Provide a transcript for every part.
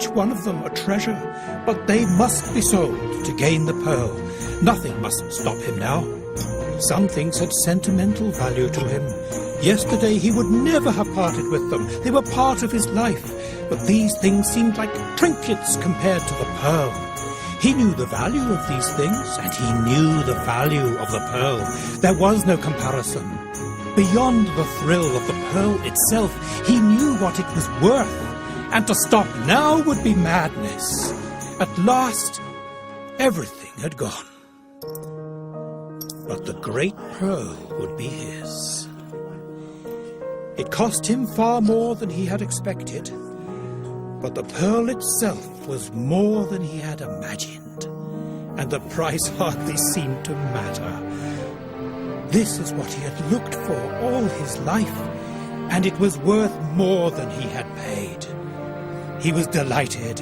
each one of them a treasure, but they must be sold to gain the pearl. Nothing must stop him now. Some things had sentimental value to him. Yesterday he would never have parted with them. They were part of his life. But these things seemed like trinkets compared to the pearl. He knew the value of these things, and he knew the value of the pearl. There was no comparison. Beyond the thrill of the pearl itself, he knew what it was worth. And to stop now would be madness. At last, everything had gone. But the great pearl would be his. It cost him far more than he had expected. But the pearl itself was more than he had imagined, and the price hardly seemed to matter. This is what he had looked for all his life, and it was worth more than he had paid. He was delighted.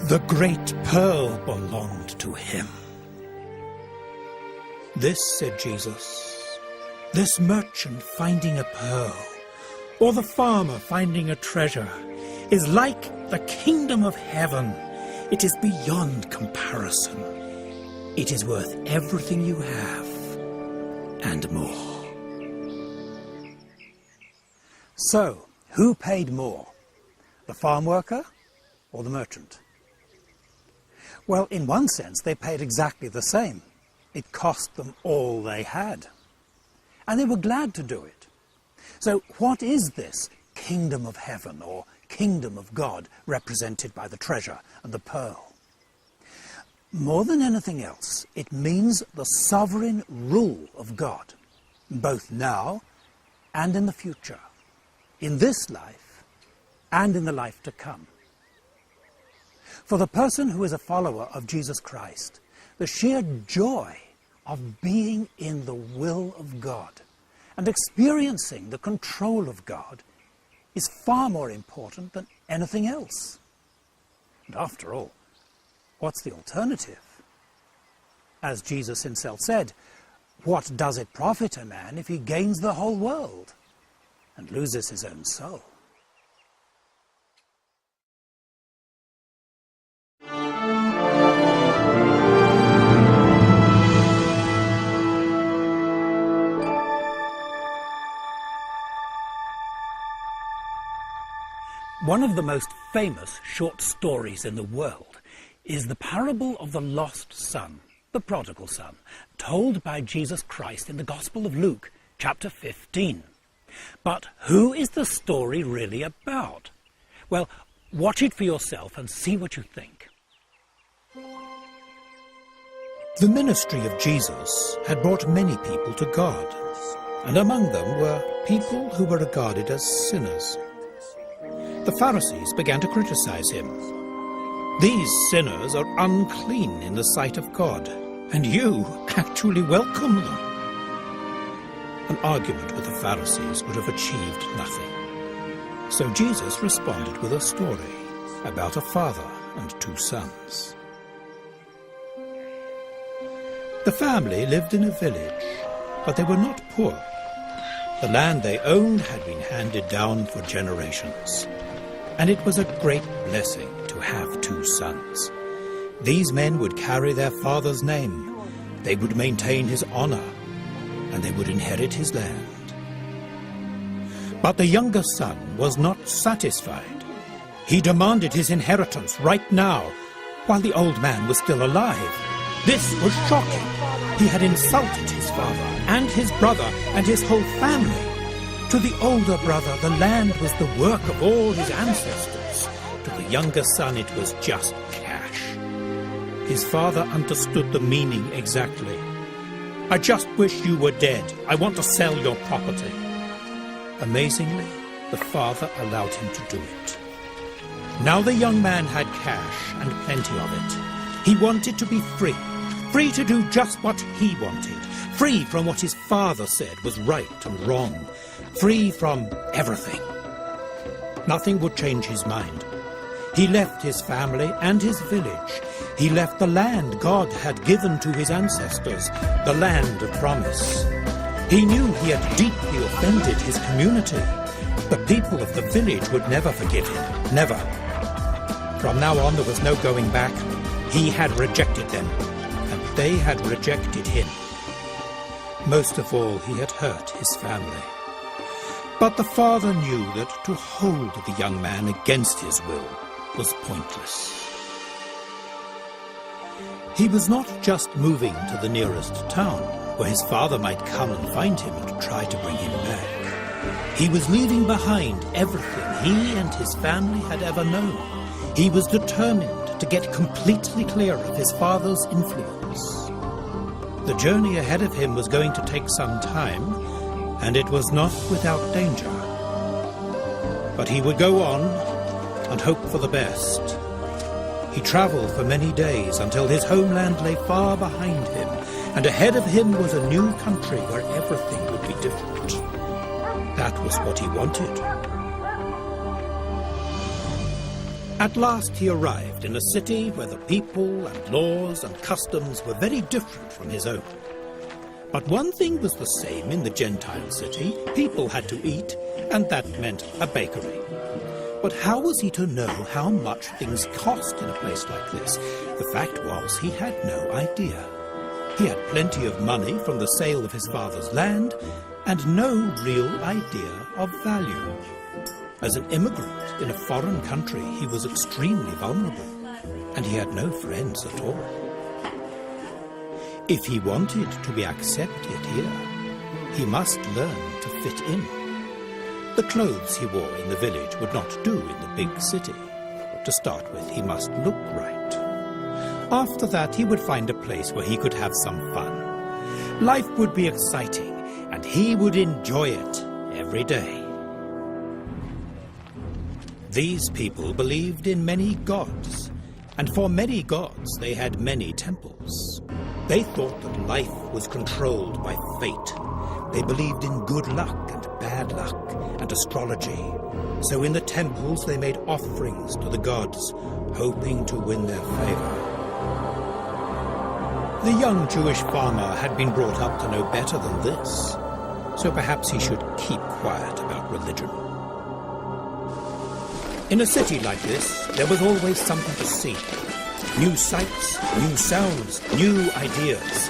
The great pearl belonged to him. This, said Jesus, this merchant finding a pearl, or the farmer finding a treasure, is like the kingdom of heaven. It is beyond comparison. It is worth everything you have, and more. So, who paid more? The farm worker or the merchant? Well, in one sense, they paid exactly the same. It cost them all they had. And they were glad to do it. So, what is this kingdom of heaven, or kingdom of God, represented by the treasure and the pearl? More than anything else, it means the sovereign rule of God, both now and in the future, in this life and in the life to come. For the person who is a follower of Jesus Christ, the sheer joy of being in the will of God and experiencing the control of God is far more important than anything else. And after all, what's the alternative? As Jesus himself said, what does it profit a man if he gains the whole world and loses his own soul? One of the most famous short stories in the world is the parable of the lost son, the prodigal son, told by Jesus Christ in the Gospel of Luke, chapter 15. But who is the story really about? Well, watch it for yourself and see what you think. The ministry of Jesus had brought many people to God, and among them were people who were regarded as sinners. The Pharisees began to criticize him. These sinners are unclean in the sight of God, and you actually welcome them. An argument with the Pharisees would have achieved nothing. So Jesus responded with a story about a father and two sons. The family lived in a village, but they were not poor. The land they owned had been handed down for generations. And it was a great blessing to have two sons. These men would carry their father's name, they would maintain his honor, and they would inherit his land. But the younger son was not satisfied. He demanded his inheritance right now, while the old man was still alive. This was shocking. He had insulted his father and his brother and his whole family. To the older brother, the land was the work of all his ancestors. To the younger son, it was just cash. His father understood the meaning exactly. I just wish you were dead. I want to sell your property. Amazingly, the father allowed him to do it. Now the young man had cash and plenty of it. He wanted to be free. Free to do just what he wanted. Free from what his father said was right and wrong. Free from everything. Nothing would change his mind. He left his family and his village. He left the land God had given to his ancestors, the land of promise. He knew he had deeply offended his community. The people of the village would never forgive him, never. From now on, there was no going back. He had rejected them, and they had rejected him. Most of all, he had hurt his family. But the father knew that to hold the young man against his will was pointless. He was not just moving to the nearest town, where his father might come and find him and try to bring him back. He was leaving behind everything he and his family had ever known. He was determined to get completely clear of his father's influence. The journey ahead of him was going to take some time, and it was not without danger. But he would go on and hope for the best. He travelled for many days until his homeland lay far behind him, and ahead of him was a new country where everything would be different. That was what he wanted. At last he arrived in a city where the people and laws and customs were very different from his own. But one thing was the same in the Gentile city. People had to eat, and that meant a bakery. But how was he to know how much things cost in a place like this? The fact was, he had no idea. He had plenty of money from the sale of his father's land, and no real idea of value. As an immigrant in a foreign country, he was extremely vulnerable, and he had no friends at all. If he wanted to be accepted here, he must learn to fit in. The clothes he wore in the village would not do in the big city. To start with, he must look right. After that, he would find a place where he could have some fun. Life would be exciting, and he would enjoy it every day. These people believed in many gods, and for many gods they had many temples. They thought that life was controlled by fate. They believed in good luck and bad luck and astrology. So in the temples they made offerings to the gods, hoping to win their favor. The young Jewish farmer had been brought up to know better than this, so perhaps he should keep quiet about religion. In a city like this, there was always something to see. New sights, new sounds, new ideas.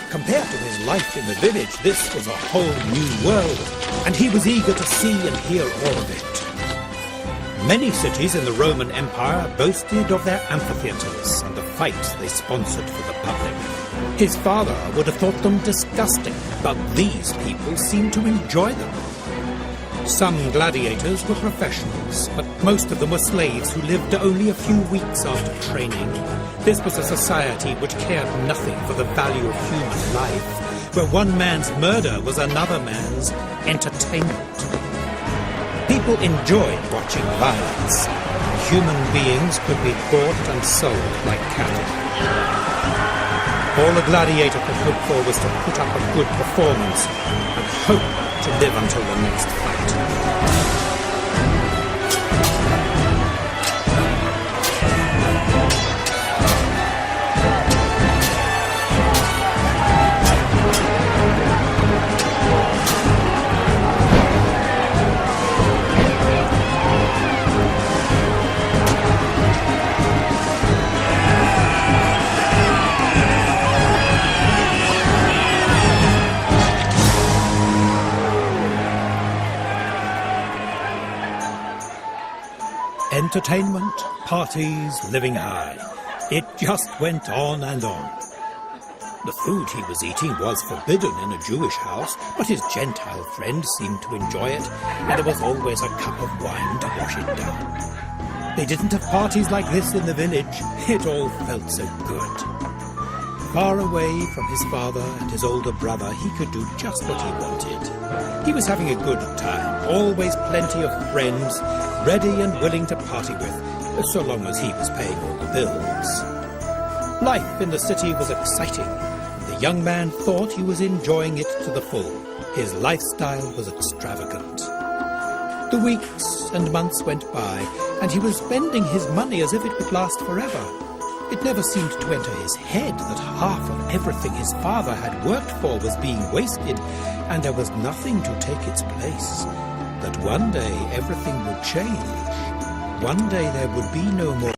Compared to his life in the village, this was a whole new world, and he was eager to see and hear all of it. Many cities in the Roman Empire boasted of their amphitheaters and the fights they sponsored for the public. His father would have thought them disgusting, but these people seemed to enjoy them. Some gladiators were professionals, but most of them were slaves who lived only a few weeks after training. This was a society which cared nothing for the value of human life, where one man's murder was another man's entertainment. People enjoyed watching violence. Human beings could be bought and sold like cattle. All a gladiator could hope for was to put up a good performance and hope to live until the next fight. Entertainment, parties, living high. It just went on and on. The food he was eating was forbidden in a Jewish house, but his Gentile friends seemed to enjoy it, and there was always a cup of wine to wash it down. They didn't have parties like this in the village. It all felt so good. Far away from his father and his older brother, he could do just what he wanted. He was having a good time, always plenty of friends, ready and willing to party with, so long as he was paying all the bills. Life in the city was exciting, and the young man thought he was enjoying it to the full. His lifestyle was extravagant. The weeks and months went by, and he was spending his money as if it would last forever. It never seemed to enter his head that half of everything his father had worked for was being wasted, and there was nothing to take its place. That one day everything would change. One day there would be no more